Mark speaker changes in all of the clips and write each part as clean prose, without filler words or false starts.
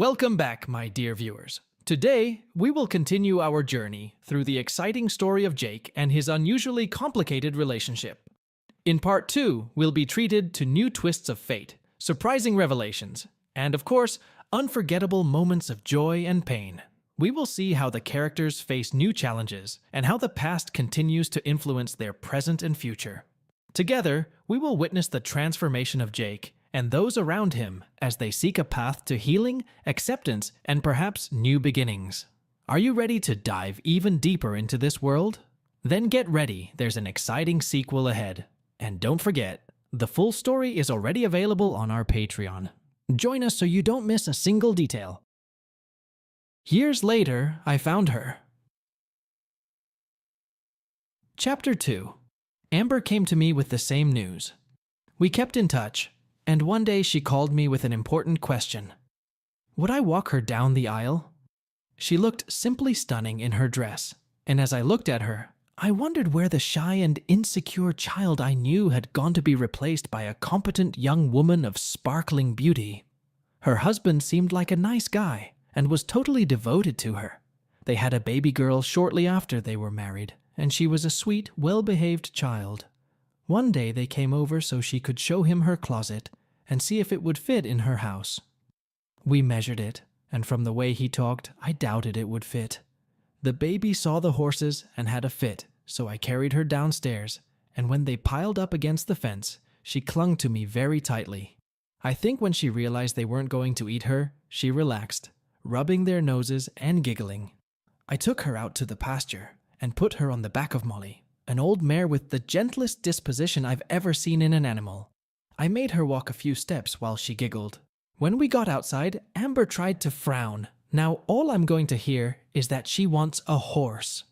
Speaker 1: Welcome back, my dear viewers. Today, we will continue our journey through the exciting story of Jake and his unusually complicated relationship. In part 2, we'll be treated to new twists of fate, surprising revelations, and of course, unforgettable moments of joy and pain. We will see how the characters face new challenges and how the past continues to influence their present and future. Together, we will witness the transformation of Jake and those around him as they seek a path to healing, acceptance, and perhaps new beginnings. Are you ready to dive even deeper into this world? Then get ready, there's an exciting sequel ahead. And don't forget, the full story is already available on our Patreon. Join us so you don't miss a single detail. Years later, I found her. Chapter 2. Amber came to me with the same news. We kept in touch, and one day she called me with an important question. Would I walk her down the aisle? She looked simply stunning in her dress, and as I looked at her, I wondered where the shy and insecure child I knew had gone to be replaced by a competent young woman of sparkling beauty. Her husband seemed like a nice guy and was totally devoted to her. They had a baby girl shortly after they were married, and she was a sweet, well-behaved child. One day they came over so she could show him her closet and see if it would fit in her house. We measured it, and from the way he talked, I doubted it would fit. The baby saw the horses and had a fit, so I carried her downstairs, and when they piled up against the fence, she clung to me very tightly. I think when she realized they weren't going to eat her, she relaxed, rubbing their noses and giggling. I took her out to the pasture and put her on the back of Molly, an old mare with the gentlest disposition I've ever seen in an animal. I made her walk a few steps while she giggled. When we got outside, Amber tried to frown. Now all I'm going to hear is that she wants a horse.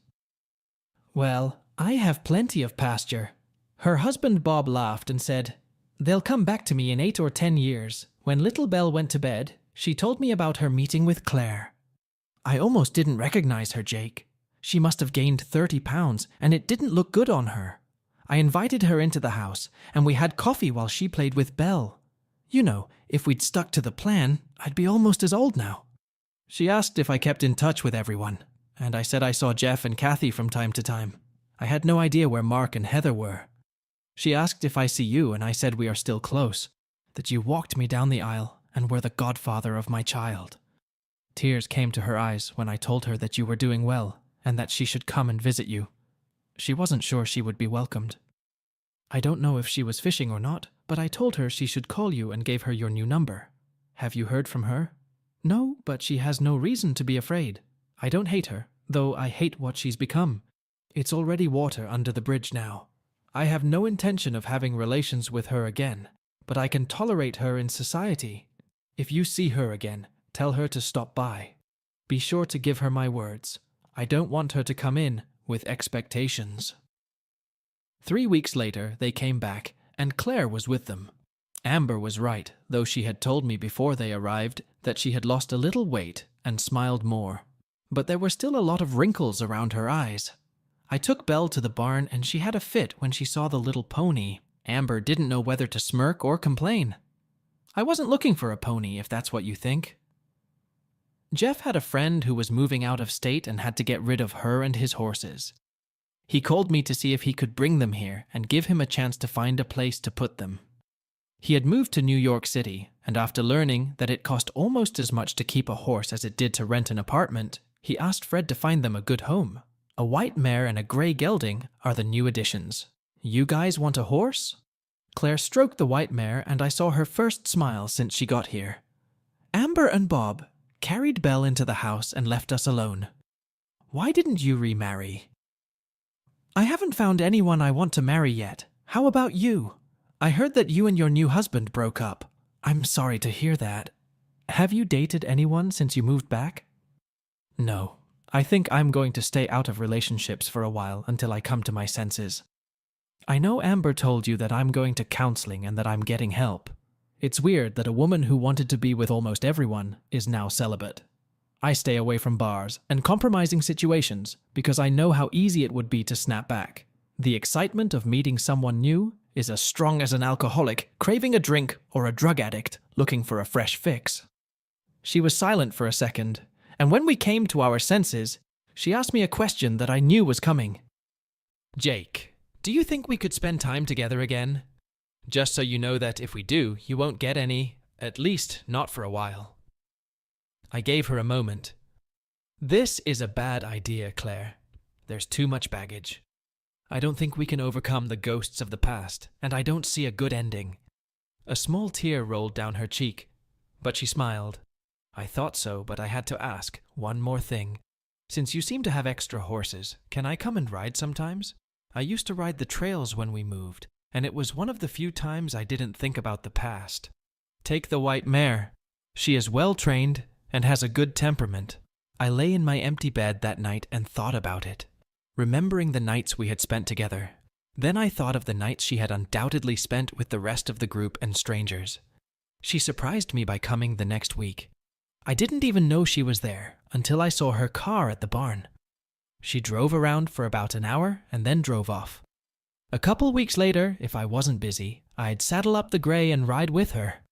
Speaker 1: Well, I have plenty of pasture. Her husband Bob laughed and said, "They'll come back to me in 8 or 10 years. When little Belle went to bed, she told me about her meeting with Claire. I almost didn't recognize her, Jake. She must have gained 30 pounds, and it didn't look good on her. I invited her into the house, and we had coffee while she played with Belle. You know, if we'd stuck to the plan, I'd be almost as old now." She asked if I kept in touch with everyone, and I said I saw Jeff and Kathy from time to time. I had no idea where Mark and Heather were. She asked if I see you, and I said we are still close, that you walked me down the aisle and were the godfather of my child. Tears came to her eyes when I told her that you were doing well and that she should come and visit you. She wasn't sure she would be welcomed. I don't know if she was fishing or not, but I told her she should call you and gave her your new number. Have you heard from her? No, but she has no reason to be afraid. I don't hate her, though I hate what she's become. It's already water under the bridge now. I have no intention of having relations with her again, but I can tolerate her in society. If you see her again, tell her to stop by. Be sure to give her my words. I don't want her to come in with expectations. 3 weeks later, they came back, and Claire was with them. Amber was right, though she had told me before they arrived that she had lost a little weight and smiled more. But there were still a lot of wrinkles around her eyes. I took Belle to the barn, and she had a fit when she saw the little pony. Amber didn't know whether to smirk or complain. I wasn't looking for a pony, if that's what you think. Jeff had a friend who was moving out of state and had to get rid of her and his horses. He called me to see if he could bring them here and give him a chance to find a place to put them. He had moved to New York City, and after learning that it cost almost as much to keep a horse as it did to rent an apartment, he asked Fred to find them a good home. A white mare and a gray gelding are the new additions. You guys want a horse? Claire stroked the white mare, and I saw her first smile since she got here. Amber and Bob carried Belle into the house and left us alone. Why didn't you remarry? I haven't found anyone I want to marry yet. How about you? I heard that you and your new husband broke up. I'm sorry to hear that. Have you dated anyone since you moved back? No. I think I'm going to stay out of relationships for a while until I come to my senses. I know Amber told you that I'm going to counseling and that I'm getting help. It's weird that a woman who wanted to be with almost everyone is now celibate. I stay away from bars and compromising situations because I know how easy it would be to snap back. The excitement of meeting someone new is as strong as an alcoholic craving a drink or a drug addict looking for a fresh fix. She was silent for a second, and when we came to our senses, she asked me a question that I knew was coming. "Jake, do you think we could spend time together again? Just so you know that if we do, you won't get any, at least not for a while." I gave her a moment. "This is a bad idea, Claire. There's too much baggage. I don't think we can overcome the ghosts of the past, and I don't see a good ending." A small tear rolled down her cheek, but she smiled. "I thought so, but I had to ask one more thing. Since you seem to have extra horses, can I come and ride sometimes? I used to ride the trails when we moved, and it was one of the few times I didn't think about the past. Take the white mare. She is well trained and has a good temperament." I lay in my empty bed that night and thought about it, remembering the nights we had spent together. Then I thought of the nights she had undoubtedly spent with the rest of the group and strangers. She surprised me by coming the next week. I didn't even know she was there until I saw her car at the barn. She drove around for about an hour and then drove off. A couple weeks later, if I wasn't busy, I'd saddle up the Gray and ride with her.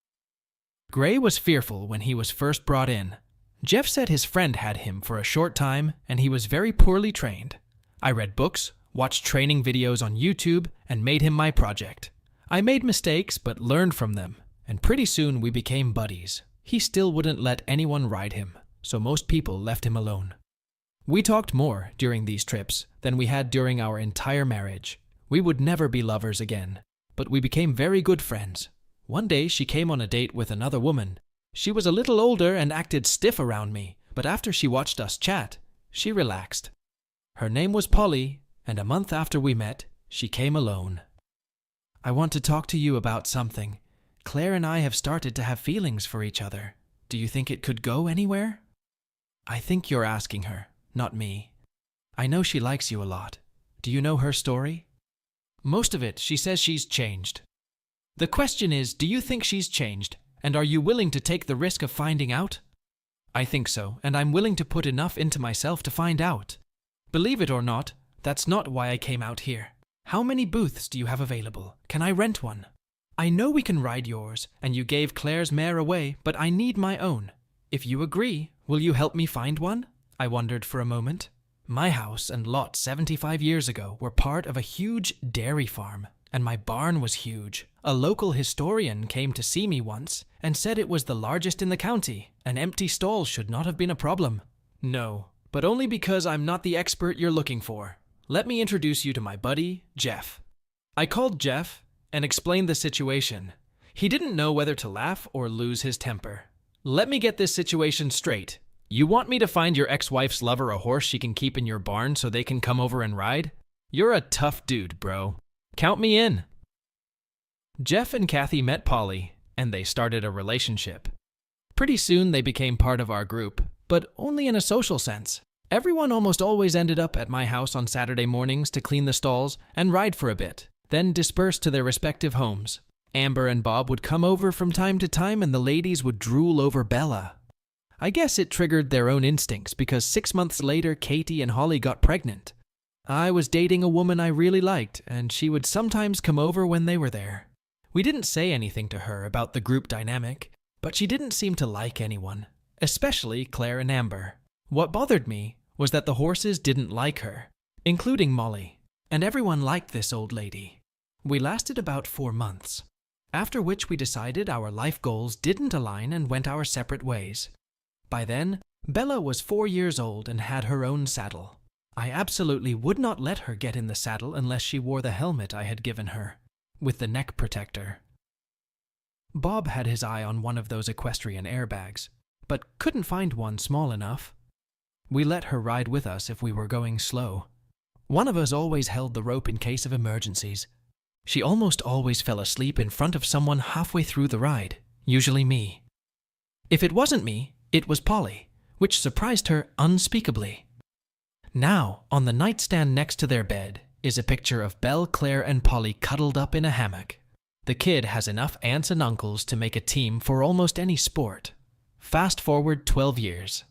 Speaker 1: Gray was fearful when he was first brought in. Jeff said his friend had him for a short time and he was very poorly trained. I read books, watched training videos on YouTube, and made him my project. I made mistakes but learned from them, and pretty soon we became buddies. He still wouldn't let anyone ride him, so most people left him alone. We talked more during these trips than we had during our entire marriage. We would never be lovers again, but we became very good friends. One day she came on a date with another woman. She was a little older and acted stiff around me, but after she watched us chat, she relaxed. Her name was Polly, and a month after we met, she came alone. "I want to talk to you about something. Claire and I have started to have feelings for each other. Do you think it could go anywhere?" "I think you're asking her, not me. I know she likes you a lot. Do you know her story?" "Most of it. She says she's changed." "The question is, do you think she's changed? And are you willing to take the risk of finding out?" "I think so, and I'm willing to put enough into myself to find out. Believe it or not, that's not why I came out here. How many booths do you have available? Can I rent one? I know we can ride yours, and you gave Claire's mare away, but I need my own. If you agree, will you help me find one?" I wondered for a moment. My house and lot 75 years ago were part of a huge dairy farm, and my barn was huge. A local historian came to see me once and said it was the largest in the county. An empty stall should not have been a problem. "No, but only because I'm not the expert you're looking for. Let me introduce you to my buddy, Jeff." I called Jeff and explained the situation. He didn't know whether to laugh or lose his temper. "Let me get this situation straight. You want me to find your ex-wife's lover a horse she can keep in your barn so they can come over and ride? You're a tough dude, bro. Count me in." Jeff and Kathy met Polly, and they started a relationship. Pretty soon they became part of our group, but only in a social sense. Everyone almost always ended up at my house on Saturday mornings to clean the stalls and ride for a bit, then disperse to their respective homes. Amber and Bob would come over from time to time and the ladies would drool over Bella. I guess it triggered their own instincts because 6 months later Katie and Holly got pregnant. I was dating a woman I really liked, and she would sometimes come over when they were there. We didn't say anything to her about the group dynamic, but she didn't seem to like anyone, especially Claire and Amber. What bothered me was that the horses didn't like her, including Molly, and everyone liked this old lady. We lasted about 4 months, after which we decided our life goals didn't align and went our separate ways. By then, Bella was 4 years old and had her own saddle. I absolutely would not let her get in the saddle unless she wore the helmet I had given her, with the neck protector. Bob had his eye on one of those equestrian airbags, but couldn't find one small enough. We let her ride with us if we were going slow. One of us always held the rope in case of emergencies. She almost always fell asleep in front of someone halfway through the ride, usually me. If it wasn't me, it was Polly, which surprised her unspeakably. Now, on the nightstand next to their bed, is a picture of Belle, Claire, and Polly cuddled up in a hammock. The kid has enough aunts and uncles to make a team for almost any sport. Fast forward 12 years.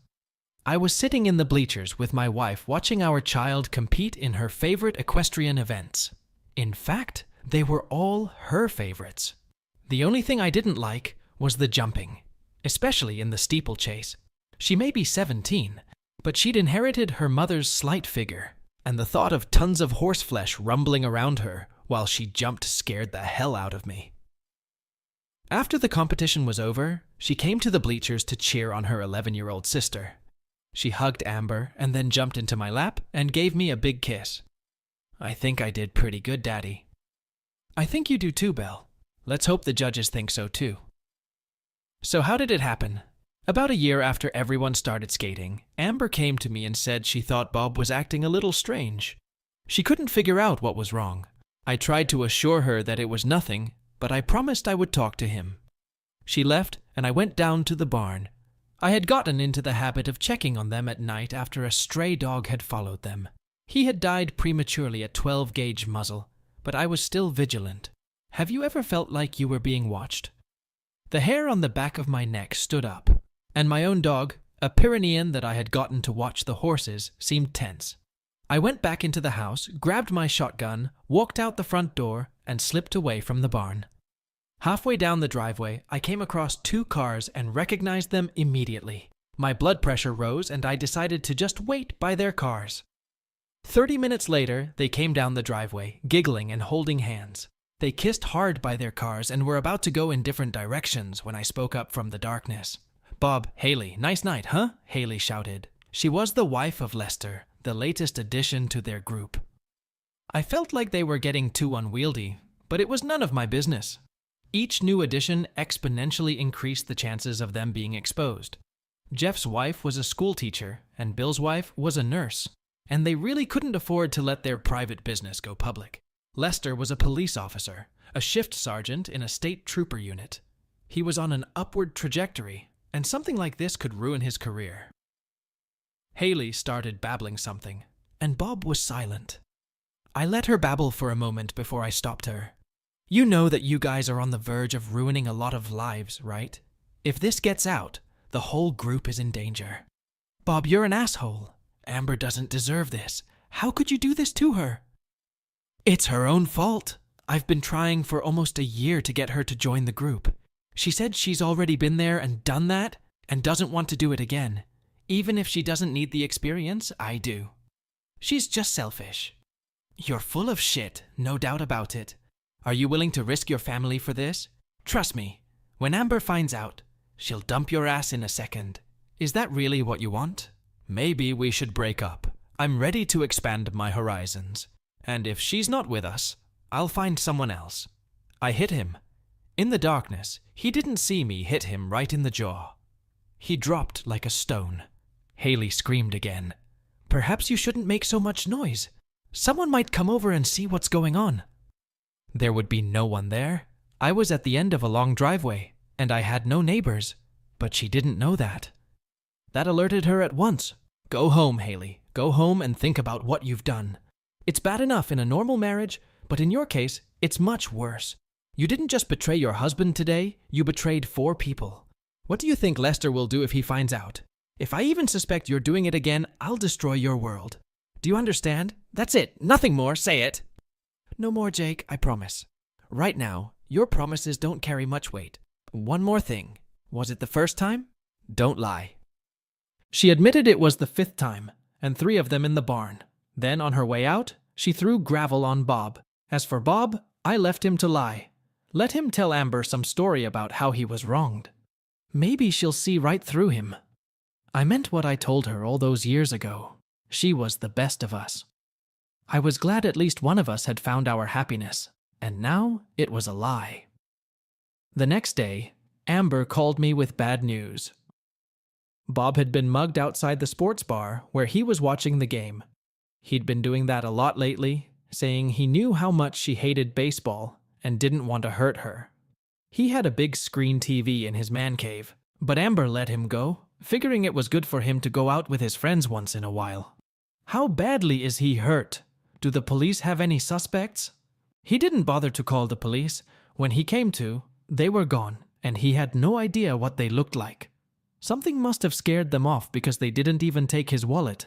Speaker 1: I was sitting in the bleachers with my wife watching our child compete in her favorite equestrian events. In fact, they were all her favorites. The only thing I didn't like was the jumping. especially in the steeplechase. She may be 17, but she'd inherited her mother's slight figure, and the thought of tons of horseflesh rumbling around her while she jumped scared the hell out of me. After the competition was over, she came to the bleachers to cheer on her 11-year-old sister. She hugged Amber and then jumped into my lap and gave me a big kiss. I think I did pretty good, Daddy. I think you do too, Belle. Let's hope the judges think so too. So how did it happen? About a year after everyone started skating, Amber came to me and said she thought Bob was acting a little strange. She couldn't figure out what was wrong. I tried to assure her that it was nothing, but I promised I would talk to him. She left, and I went down to the barn. I had gotten into the habit of checking on them at night after a stray dog had followed them. He had died prematurely at 12-gauge muzzle, but I was still vigilant. Have you ever felt like you were being watched? The hair on the back of my neck stood up, and my own dog, a Pyrenean that I had gotten to watch the horses, seemed tense. I went back into the house, grabbed my shotgun, walked out the front door, and slipped away from the barn. Halfway down the driveway, I came across 2 cars and recognized them immediately. My blood pressure rose and I decided to just wait by their cars. 30 minutes later, they came down the driveway, giggling and holding hands. They kissed hard by their cars and were about to go in different directions when I spoke up from the darkness. "Bob, Haley, nice night, huh?" Haley shouted. She was the wife of Lester, the latest addition to their group. I felt like they were getting too unwieldy, but it was none of my business. Each new addition exponentially increased the chances of them being exposed. Jeff's wife was a school teacher, and Bill's wife was a nurse, and they really couldn't afford to let their private business go public. Lester was a police officer, a shift sergeant in a state trooper unit. He was on an upward trajectory, and something like this could ruin his career. Haley started babbling something, and Bob was silent. I let her babble for a moment before I stopped her. "You know that you guys are on the verge of ruining a lot of lives, right? If this gets out, the whole group is in danger. Bob, you're an asshole. Amber doesn't deserve this. How could you do this to her?" "It's her own fault. I've been trying for almost a year to get her to join the group. She said she's already been there and done that and doesn't want to do it again. Even if she doesn't need the experience, I do. She's just selfish." "You're full of shit, no doubt about it. Are you willing to risk your family for this? Trust me, when Amber finds out, she'll dump your ass in a second. Is that really what you want?" "Maybe we should break up. I'm ready to expand my horizons. And if she's not with us, I'll find someone else." I hit him. In the darkness, he didn't see me hit him right in the jaw. He dropped like a stone. Haley screamed again. "Perhaps you shouldn't make so much noise. Someone might come over and see what's going on." There would be no one there. I was at the end of a long driveway, and I had no neighbors, but she didn't know that. That alerted her at once. "Go home, Haley. Go home and think about what you've done. It's bad enough in a normal marriage, but in your case, it's much worse. You didn't just betray your husband today, you betrayed 4 people. What do you think Lester will do if he finds out? If I even suspect you're doing it again, I'll destroy your world. Do you understand? That's it. Nothing more. Say it." "No more, Jake, I promise. Right now, your promises don't carry much weight. One more thing. Was it the first time? Don't lie." She admitted it was the 5th time, and 3 of them in the barn. Then, on her way out, she threw gravel on Bob. As for Bob, I left him to lie. Let him tell Amber some story about how he was wronged. Maybe she'll see right through him. I meant what I told her all those years ago. She was the best of us. I was glad at least one of us had found our happiness, and now it was a lie. The next day, Amber called me with bad news. Bob had been mugged outside the sports bar where he was watching the game. He'd been doing that a lot lately, saying he knew how much she hated baseball and didn't want to hurt her. He had a big screen TV in his man cave, but Amber let him go, figuring it was good for him to go out with his friends once in a while. How badly is he hurt? Do the police have any suspects? He didn't bother to call the police. When he came to, they were gone, and he had no idea what they looked like. Something must have scared them off because they didn't even take his wallet.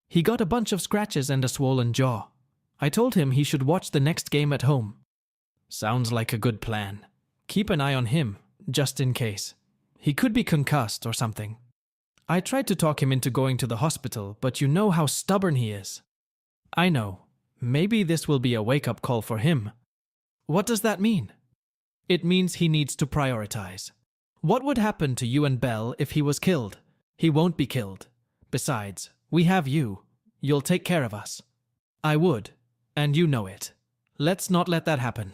Speaker 1: He got a bunch of scratches and a swollen jaw. I told him he should watch the next game at home. Sounds like a good plan. Keep an eye on him, just in case. He could be concussed or something. I tried to talk him into going to the hospital, but you know how stubborn he is. I know. Maybe this will be a wake-up call for him. What does that mean? It means he needs to prioritize. What would happen to you and Belle if he was killed? He won't be killed. Besides, we have you. You'll take care of us. I would, and you know it. Let's not let that happen.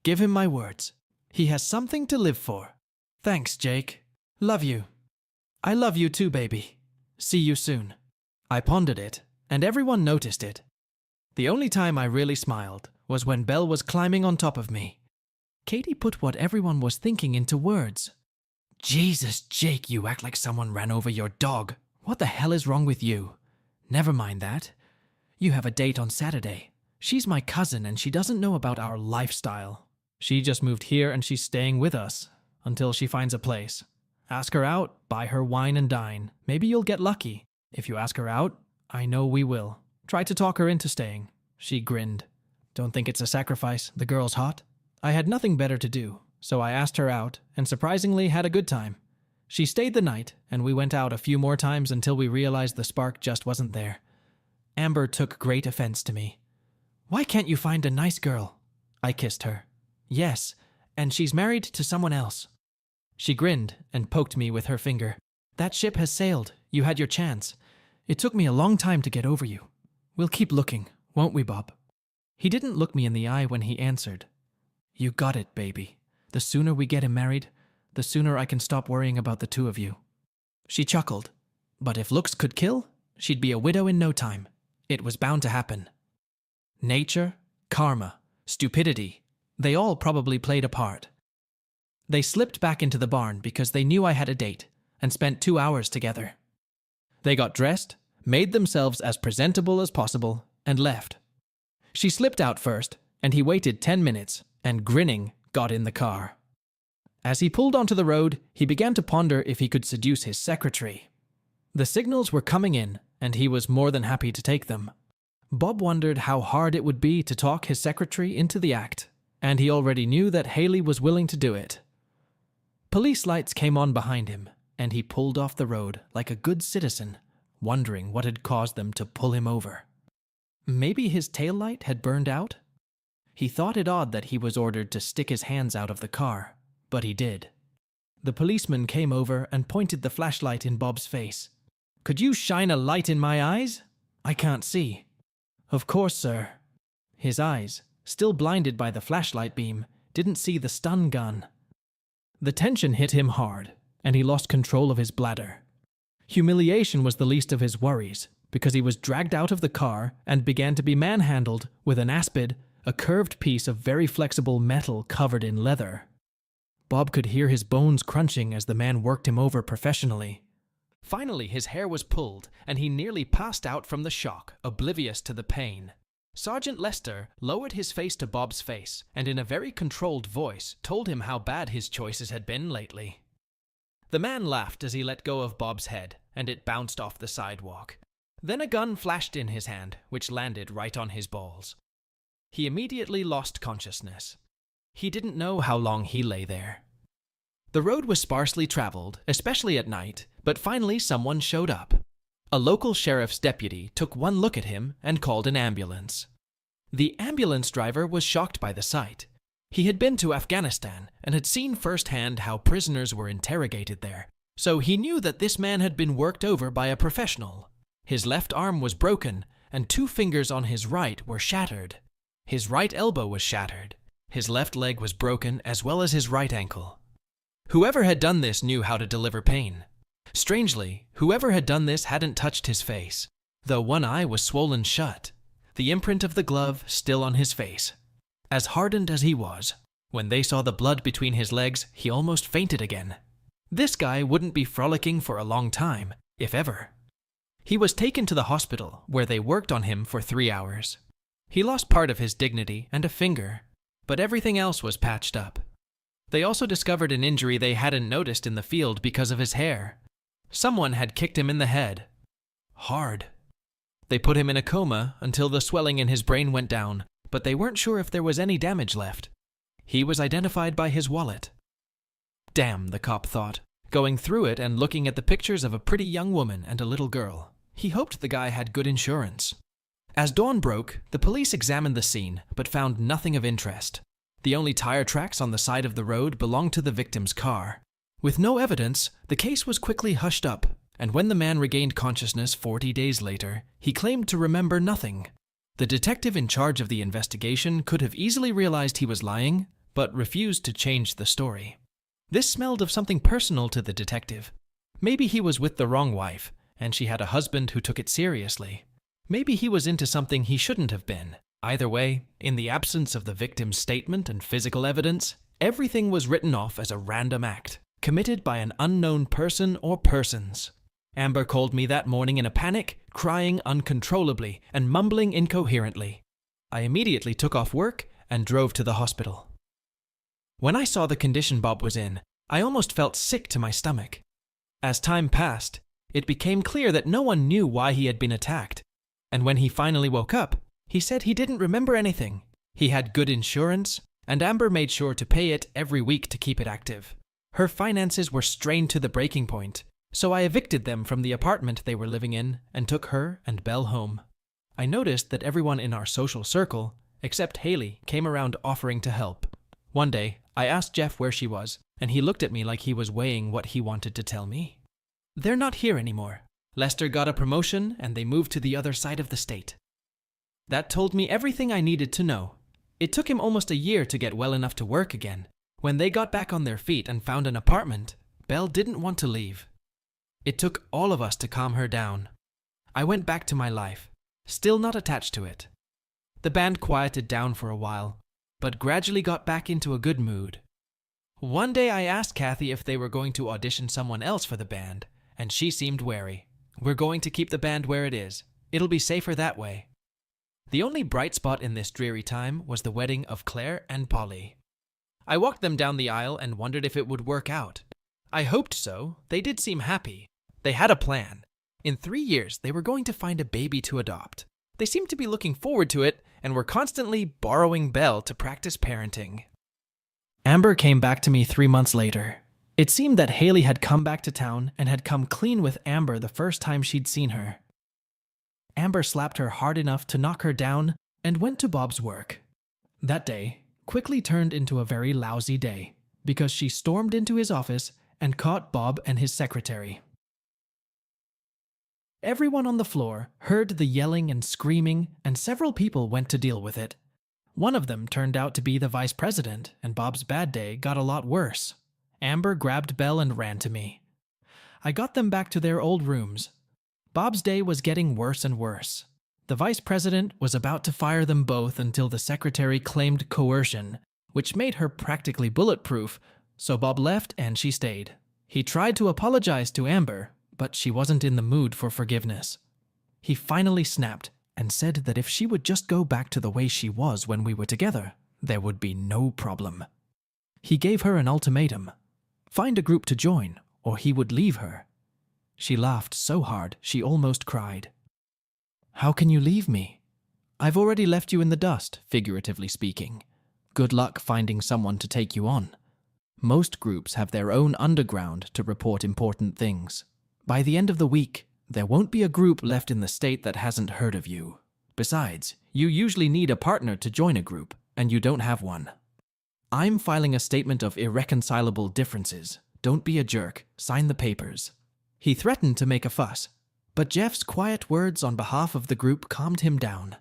Speaker 1: Give him my words. He has something to live for. Thanks, Jake. Love you. I love you too, baby. See you soon. I pondered it, and everyone noticed it. The only time I really smiled was when Belle was climbing on top of me. Katie put what everyone was thinking into words. Jesus, Jake, you act like someone ran over your dog. What the hell is wrong with you? Never mind that. You have a date on Saturday. She's my cousin and she doesn't know about our lifestyle. She just moved here and she's staying with us until she finds a place. Ask her out, buy her wine and dine. Maybe you'll get lucky. If you ask her out, I know we will. Try to talk her into staying. She grinned. Don't think it's a sacrifice. The girl's hot. I had nothing better to do, so I asked her out and surprisingly had a good time. She stayed the night and we went out a few more times until we realized the spark just wasn't there. Amber took great offense to me. Why can't you find a nice girl? I kissed her. Yes, and she's married to someone else. She grinned and poked me with her finger. That ship has sailed. You had your chance. It took me a long time to get over you. We'll keep looking, won't we, Bob? He didn't look me in the eye when he answered. You got it, baby. The sooner we get him married, the sooner I can stop worrying about the two of you. She chuckled. But if looks could kill, she'd be a widow in no time. It was bound to happen. Nature, karma, stupidity, they all probably played a part. They slipped back into the barn because they knew I had a date and spent 2 hours together. They got dressed, made themselves as presentable as possible, and left. She slipped out first, and he waited 10 minutes and, grinning, got in the car. As he pulled onto the road, he began to ponder if he could seduce his secretary. The signals were coming in, and he was more than happy to take them. Bob wondered how hard it would be to talk his secretary into the act, and he already knew that Haley was willing to do it. Police lights came on behind him, and he pulled off the road like a good citizen, wondering what had caused them to pull him over. Maybe his taillight had burned out? He thought it odd that he was ordered to stick his hands out of the car, but he did. The policeman came over and pointed the flashlight in Bob's face. Could you shine a light in my eyes? I can't see. Of course, sir. His eyes, still blinded by the flashlight beam, didn't see the stun gun. The tension hit him hard, and he lost control of his bladder. Humiliation was the least of his worries, because he was dragged out of the car and began to be manhandled with an aspid, a curved piece of very flexible metal covered in leather. Bob could hear his bones crunching as the man worked him over professionally. Finally, his hair was pulled, and he nearly passed out from the shock, oblivious to the pain. Sergeant Lester lowered his face to Bob's face, and in a very controlled voice told him how bad his choices had been lately. The man laughed as he let go of Bob's head, and it bounced off the sidewalk. Then a gun flashed in his hand, which landed right on his balls. He immediately lost consciousness. He didn't know how long he lay there. The road was sparsely traveled, especially at night, but finally someone showed up. A local sheriff's deputy took one look at him and called an ambulance. The ambulance driver was shocked by the sight. He had been to Afghanistan and had seen firsthand how prisoners were interrogated there, so he knew that this man had been worked over by a professional. His left arm was broken, and 2 fingers on his right were shattered. His right elbow was shattered. His left leg was broken, as well as his right ankle. Whoever had done this knew how to deliver pain. Strangely, whoever had done this hadn't touched his face, though one eye was swollen shut, the imprint of the glove still on his face. As hardened as he was, when they saw the blood between his legs, he almost fainted again. This guy wouldn't be frolicking for a long time, if ever. He was taken to the hospital, where they worked on him for 3 hours. He lost part of his dignity and a finger, but everything else was patched up. They also discovered an injury they hadn't noticed in the field because of his hair. Someone had kicked him in the head. Hard. They put him in a coma until the swelling in his brain went down, but they weren't sure if there was any damage left. He was identified by his wallet. Damn, the cop thought. going through it and looking at the pictures of a pretty young woman and a little girl. He hoped the guy had good insurance. As dawn broke, the police examined the scene, but found nothing of interest. The only tire tracks on the side of the road belonged to the victim's car. With no evidence, the case was quickly hushed up, and when the man regained consciousness 40 days later, he claimed to remember nothing. The detective in charge of the investigation could have easily realized he was lying, but refused to change the story. This smelled of something personal to the detective. Maybe he was with the wrong wife, and she had a husband who took it seriously. Maybe he was into something he shouldn't have been. Either way, in the absence of the victim's statement and physical evidence, everything was written off as a random act, committed by an unknown person or persons. Amber called me that morning in a panic, crying uncontrollably and mumbling incoherently. I immediately took off work and drove to the hospital. When I saw the condition Bob was in, I almost felt sick to my stomach. As time passed, it became clear that no one knew why he had been attacked, and when he finally woke up, he said he didn't remember anything. He had good insurance, and Amber made sure to pay it every week to keep it active. Her finances were strained to the breaking point, so I evicted them from the apartment they were living in and took her and Belle home. I noticed that everyone in our social circle, except Haley, came around offering to help. One day, I asked Jeff where she was, and he looked at me like he was weighing what he wanted to tell me. They're not here anymore. Lester got a promotion and they moved to the other side of the state. That told me everything I needed to know. It took him almost a year to get well enough to work again. When they got back on their feet and found an apartment, Belle didn't want to leave. It took all of us to calm her down. I went back to my life, still not attached to it. The band quieted down for a while, but gradually got back into a good mood. One day I asked Kathy if they were going to audition someone else for the band, and she seemed wary. We're going to keep the band where it is. It'll be safer that way. The only bright spot in this dreary time was the wedding of Claire and Polly. I walked them down the aisle and wondered if it would work out. I hoped so. They did seem happy. They had a plan. In 3 years, they were going to find a baby to adopt. They seemed to be looking forward to it and were constantly borrowing Belle to practice parenting. Amber came back to me 3 months later. It seemed that Haley had come back to town and had come clean with Amber the first time she'd seen her. Amber slapped her hard enough to knock her down and went to Bob's work. That day quickly turned into a very lousy day because she stormed into his office and caught Bob and his secretary. Everyone on the floor heard the yelling and screaming, and several people went to deal with it. One of them turned out to be the vice president, and Bob's bad day got a lot worse. Amber grabbed Belle and ran to me. I got them back to their old rooms. Bob's day was getting worse and worse. The vice president was about to fire them both until the secretary claimed coercion, which made her practically bulletproof, so Bob left and she stayed. He tried to apologize to Amber, but she wasn't in the mood for forgiveness. He finally snapped and said that if she would just go back to the way she was when we were together, there would be no problem. He gave her an ultimatum: find a group to join, or he would leave her. She laughed so hard she almost cried. How can you leave me? I've already left you in the dust, figuratively speaking. Good luck finding someone to take you on. Most groups have their own underground to report important things. By the end of the week, there won't be a group left in the state that hasn't heard of you. Besides, you usually need a partner to join a group, and you don't have one. I'm filing a statement of irreconcilable differences. Don't be a jerk. Sign the papers. He threatened to make a fuss, but Jeff's quiet words on behalf of the group calmed him down.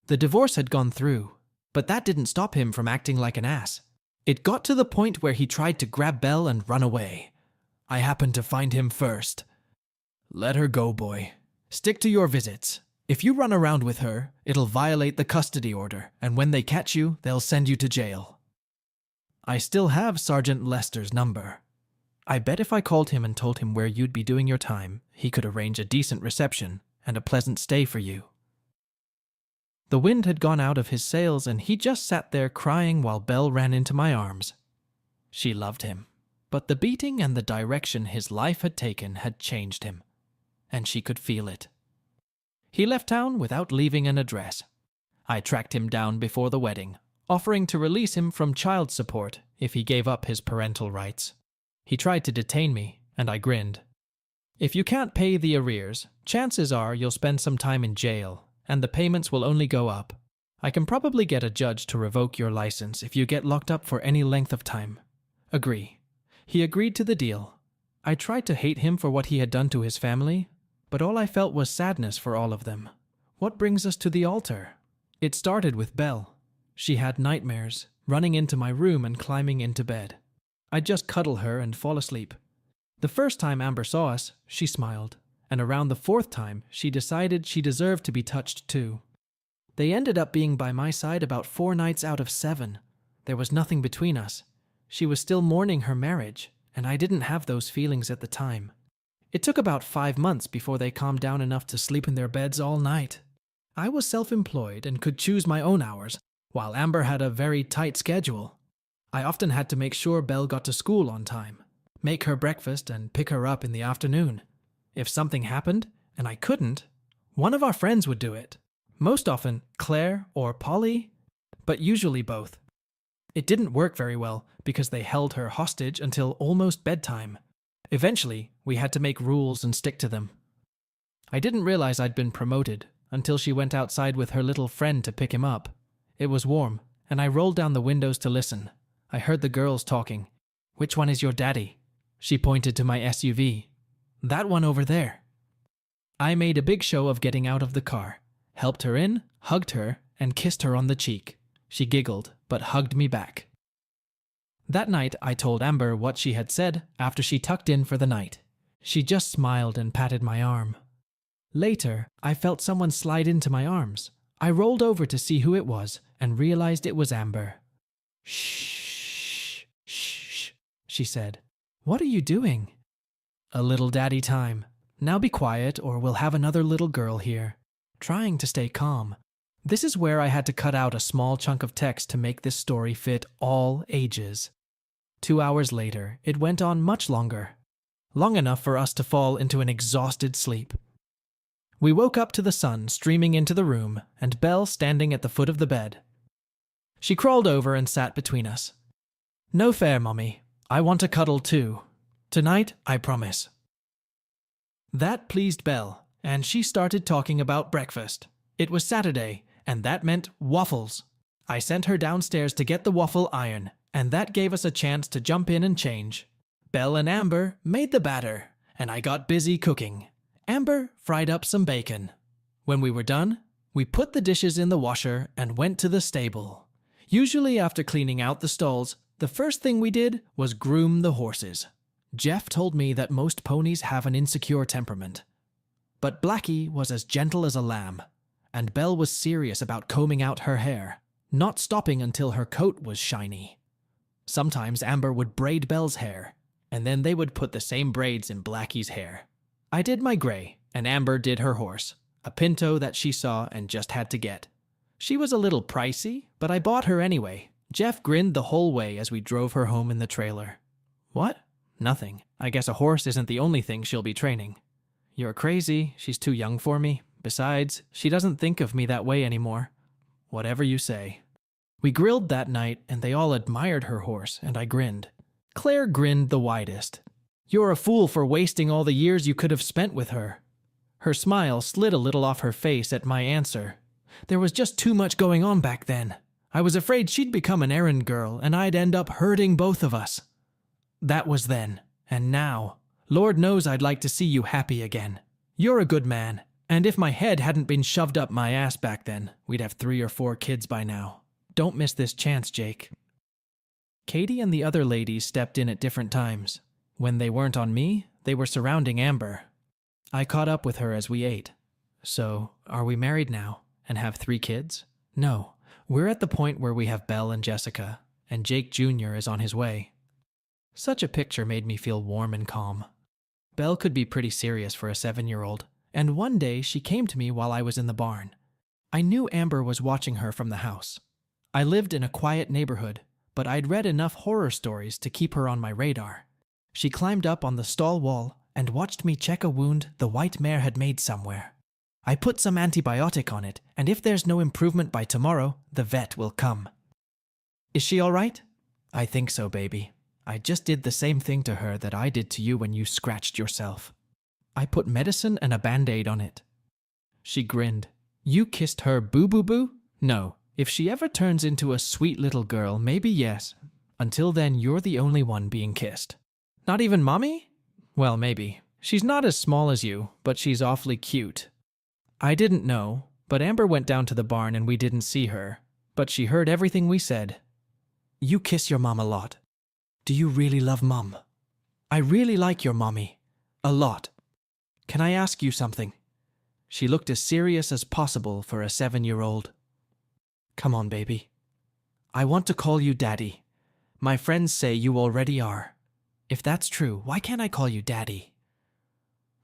Speaker 1: The divorce had gone through, but that didn't stop him from acting like an ass. It got to the point where he tried to grab Belle and run away. I happened to find him first. Let her go, boy. Stick to your visits. If you run around with her, it'll violate the custody order, and when they catch you, they'll send you to jail. I still have Sergeant Lester's number. I bet if I called him and told him where you'd be doing your time, he could arrange a decent reception and a pleasant stay for you. The wind had gone out of his sails, and he just sat there crying while Belle ran into my arms. She loved him, but the beating and the direction his life had taken had changed him, and she could feel it. He left town without leaving an address. I tracked him down before the wedding, offering to release him from child support if he gave up his parental rights. He tried to detain me, and I grinned. If you can't pay the arrears, chances are you'll spend some time in jail, and the payments will only go up. I can probably get a judge to revoke your license if you get locked up for any length of time. Agree. He agreed to the deal. I tried to hate him for what he had done to his family, but all I felt was sadness for all of them. What brings us to the altar? It started with Belle. She had nightmares, running into my room and climbing into bed. I'd just cuddle her and fall asleep. The first time Amber saw us, she smiled, and around the fourth time, she decided she deserved to be touched too. They ended up being by my side about 4 nights out of 7. There was nothing between us. She was still mourning her marriage, and I didn't have those feelings at the time. It took about 5 months before they calmed down enough to sleep in their beds all night. I was self-employed and could choose my own hours, while Amber had a very tight schedule. I often had to make sure Belle got to school on time, make her breakfast and pick her up in the afternoon. If something happened, and I couldn't, one of our friends would do it. Most often, Claire or Polly, but usually both. It didn't work very well because they held her hostage until almost bedtime. Eventually, we had to make rules and stick to them. I didn't realize I'd been promoted until she went outside with her little friend to pick him up. It was warm, and I rolled down the windows to listen. I heard the girls talking. "Which one is your daddy?" She pointed to my SUV. "That one over there." I made a big show of getting out of the car, helped her in, hugged her, and kissed her on the cheek. She giggled, but hugged me back. That night, I told Amber what she had said after she tucked in for the night. She just smiled and patted my arm. Later, I felt someone slide into my arms. I rolled over to see who it was and realized it was Amber. "Shh, shh," she said. "What are you doing?" "A little daddy time. Now be quiet or we'll have another little girl here." Trying to stay calm. This is where I had to cut out a small chunk of text to make this story fit all ages. 2 hours later, it went on much longer. Long enough for us to fall into an exhausted sleep. We woke up to the sun streaming into the room and Belle standing at the foot of the bed. She crawled over and sat between us. "No fair, Mommy. I want to cuddle too. Tonight, I promise." That pleased Belle, and she started talking about breakfast. It was Saturday, and that meant waffles. I sent her downstairs to get the waffle iron, and that gave us a chance to jump in and change. Belle and Amber made the batter, and I got busy cooking. Amber fried up some bacon. When we were done, we put the dishes in the washer and went to the stable. Usually after cleaning out the stalls, the first thing we did was groom the horses. Jeff told me that most ponies have an insecure temperament. But Blackie was as gentle as a lamb, and Belle was serious about combing out her hair, not stopping until her coat was shiny. Sometimes Amber would braid Belle's hair, and then they would put the same braids in Blackie's hair. I did my gray, and Amber did her horse, a pinto that she saw and just had to get. She was a little pricey, but I bought her anyway. Jeff grinned the whole way as we drove her home in the trailer. "What? Nothing. I guess a horse isn't the only thing she'll be training." "You're crazy. She's too young for me. Besides, she doesn't think of me that way anymore." "Whatever you say." We grilled that night, and they all admired her horse, and I grinned. Claire grinned the widest. "You're a fool for wasting all the years you could have spent with her." Her smile slid a little off her face at my answer. "There was just too much going on back then. I was afraid she'd become an errand girl, and I'd end up hurting both of us." "That was then. And now, Lord knows I'd like to see you happy again. You're a good man, and if my head hadn't been shoved up my ass back then, we'd have 3 or 4 kids by now. Don't miss this chance, Jake." Katie and the other ladies stepped in at different times. When they weren't on me, they were surrounding Amber. I caught up with her as we ate. "So, are we married now, and have 3 kids?" "No, we're at the point where we have Belle and Jessica, and Jake Jr. is on his way." Such a picture made me feel warm and calm. Belle could be pretty serious for a 7-year-old, and one day she came to me while I was in the barn. I knew Amber was watching her from the house. I lived in a quiet neighborhood, but I'd read enough horror stories to keep her on my radar. She climbed up on the stall wall and watched me check a wound the white mare had made somewhere. "I put some antibiotic on it, and if there's no improvement by tomorrow, the vet will come." "Is she all right?" "I think so, baby. I just did the same thing to her that I did to you when you scratched yourself. I put medicine and a band-aid on it." She grinned. "You kissed her boo-boo-boo? No. If she ever turns into a sweet little girl, maybe yes. Until then, you're the only one being kissed." "Not even Mommy?" "Well, maybe. She's not as small as you, but she's awfully cute." I didn't know, but Amber went down to the barn and we didn't see her. But she heard everything we said. "You kiss your mom a lot. Do you really love Mom?" "I really like your mommy. A lot. Can I ask you something?" She looked as serious as possible for a 7-year-old. "Come on, baby. I want to call you Daddy. My friends say you already are. If that's true, why can't I call you Daddy?"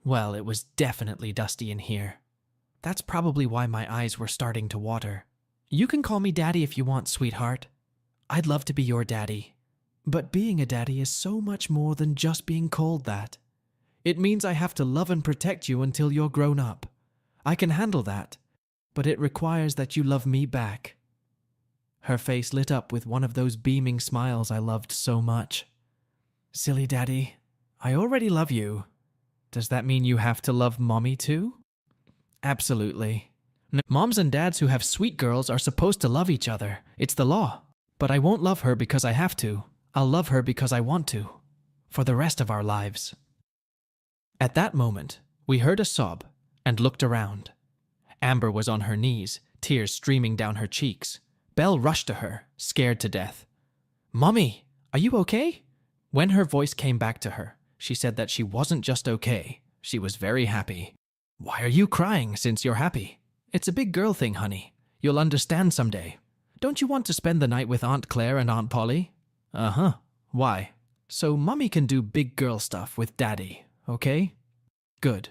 Speaker 1: Well, it was definitely dusty in here. That's probably why my eyes were starting to water. "You can call me Daddy if you want, sweetheart. I'd love to be your daddy. But being a daddy is so much more than just being called that. It means I have to love and protect you until you're grown up. I can handle that, but it requires that you love me back." Her face lit up with one of those beaming smiles I loved so much. "Silly Daddy, I already love you. Does that mean you have to love Mommy too?" "Absolutely. Moms and dads who have sweet girls are supposed to love each other. It's the law. But I won't love her because I have to. I'll love her because I want to. For the rest of our lives." At that moment, we heard a sob and looked around. Amber was on her knees, tears streaming down her cheeks. Belle rushed to her, scared to death. "Mommy, are you okay?" When her voice came back to her, she said that she wasn't just okay, she was very happy. "Why are you crying since you're happy? It's a big girl thing, honey. You'll understand someday. Don't you want to spend the night with Aunt Claire and Aunt Polly?" "Uh-huh. Why?" "So Mommy can do big girl stuff with Daddy, okay?" "Good."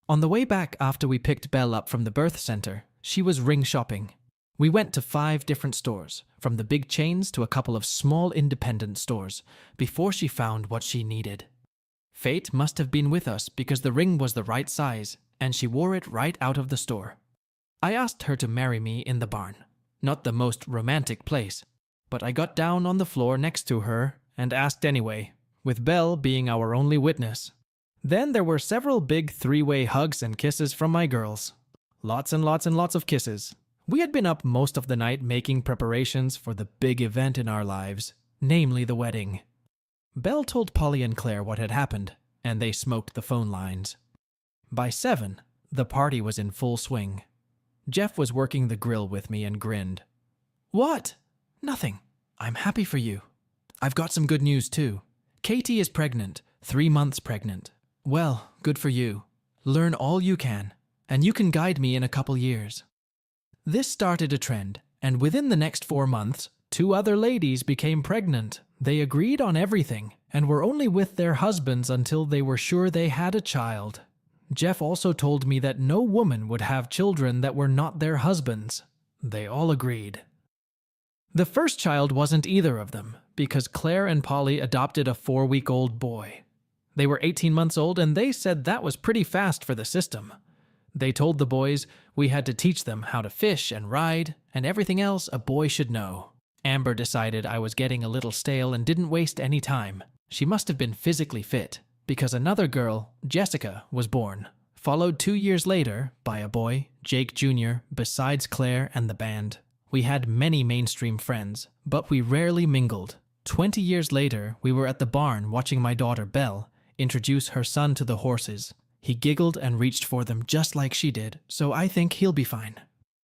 Speaker 1: On the way back after we picked Belle up from the birth center, she was ring shopping. We went to 5 different stores, from the big chains to a couple of small independent stores, before she found what she needed. Fate must have been with us because the ring was the right size, and she wore it right out of the store. I asked her to marry me in the barn. Not the most romantic place, but I got down on the floor next to her and asked anyway, with Belle being our only witness. Then there were several big 3-way hugs and kisses from my girls. Lots and lots and lots of kisses. We had been up most of the night making preparations for the big event in our lives, namely the wedding. Belle told Polly and Claire what had happened, and they smoked the phone lines. By 7, the party was in full swing. Jeff was working the grill with me and grinned. "What?" "Nothing. I'm happy for you. I've got some good news too. Katie is pregnant, 3 months pregnant. Well, good for you. Learn all you can, and you can guide me in a couple years." This started a trend, and within the next 4 months, 2 other ladies became pregnant. They agreed on everything, and were only with their husbands until they were sure they had a child. Jeff also told me that no woman would have children that were not their husbands. They all agreed. The first child wasn't either of them, because Claire and Polly adopted a 4-week-old boy. They were 18 months old, and they said that was pretty fast for the system. They told the boys we had to teach them how to fish and ride, and everything else a boy should know. Amber decided I was getting a little stale and didn't waste any time. She must have been physically fit, because another girl, Jessica, was born, followed 2 years later by a boy, Jake Jr., besides Claire and the band. We had many mainstream friends, but we rarely mingled. 20 years later, we were at the barn watching my daughter Belle introduce her son to the horses. He giggled and reached for them just like she did, so I think he'll be fine.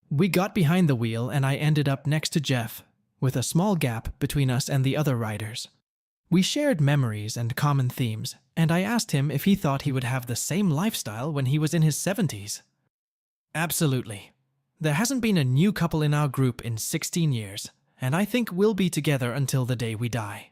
Speaker 1: We got behind the wheel and I ended up next to Jeff, with a small gap between us and the other riders. We shared memories and common themes, and I asked him if he thought he would have the same lifestyle when he was in his 70s. Absolutely. There hasn't been a new couple in our group in 16 years, and I think we'll be together until the day we die.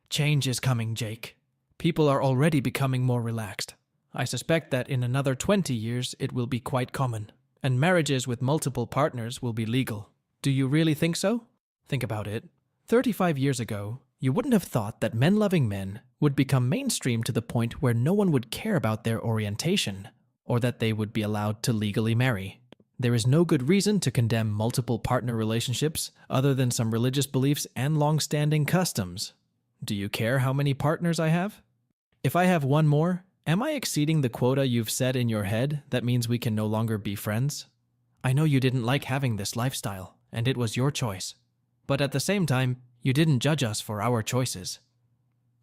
Speaker 1: Change is coming, Jake. People are already becoming more relaxed. I suspect that in another 20 years it will be quite common, and marriages with multiple partners will be legal. Do you really think so? Think about it. 35 years ago, you wouldn't have thought that men-loving men would become mainstream to the point where no one would care about their orientation, or that they would be allowed to legally marry. There is no good reason to condemn multiple partner relationships other than some religious beliefs and long-standing customs. Do you care how many partners I have? If I have one more, am I exceeding the quota you've set in your head that means we can no longer be friends? I know you didn't like having this lifestyle, and it was your choice. But at the same time, you didn't judge us for our choices.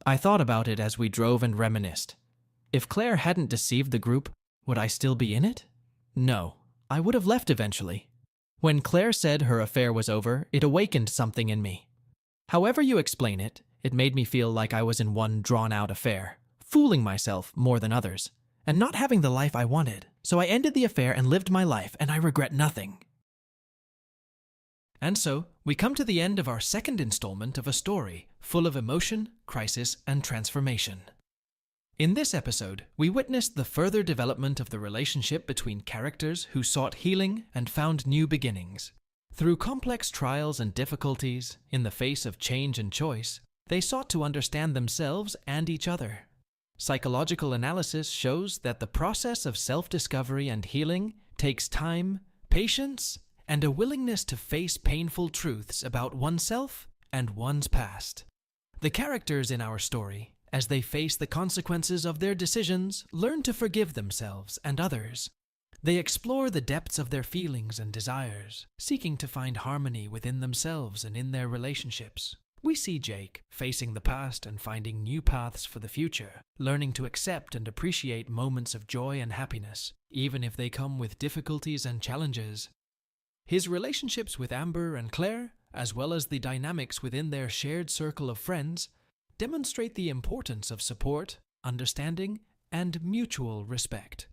Speaker 1: I thought about it as we drove and reminisced. If Claire hadn't deceived the group, would I still be in it? No, I would have left eventually. When Claire said her affair was over, it awakened something in me. However you explain it, it made me feel like I was in one drawn-out affair, fooling myself more than others, and not having the life I wanted. So I ended the affair and lived my life, and I regret nothing. And so, we come to the end of our second installment of a story full of emotion, crisis, and transformation. In this episode, we witnessed the further development of the relationship between characters who sought healing and found new beginnings. Through complex trials and difficulties, in the face of change and choice, they sought to understand themselves and each other. Psychological analysis shows that the process of self-discovery and healing takes time, patience, and a willingness to face painful truths about oneself and one's past. The characters in our story, as they face the consequences of their decisions, learn to forgive themselves and others. They explore the depths of their feelings and desires, seeking to find harmony within themselves and in their relationships. We see Jake facing the past and finding new paths for the future, learning to accept and appreciate moments of joy and happiness, even if they come with difficulties and challenges. His relationships with Amber and Claire, as well as the dynamics within their shared circle of friends, demonstrate the importance of support, understanding, and mutual respect.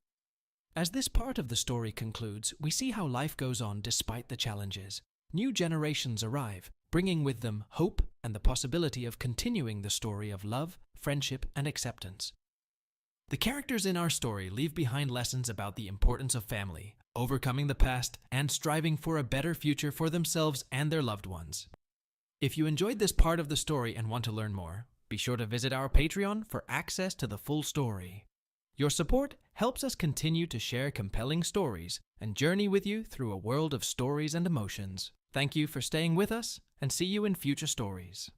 Speaker 1: As this part of the story concludes, we see how life goes on despite the challenges. New generations arrive, bringing with them hope and the possibility of continuing the story of love, friendship, and acceptance. The characters in our story leave behind lessons about the importance of family, overcoming the past, and striving for a better future for themselves and their loved ones. If you enjoyed this part of the story and want to learn more, be sure to visit our Patreon for access to the full story. Your support helps us continue to share compelling stories and journey with you through a world of stories and emotions. Thank you for staying with us, and see you in future stories.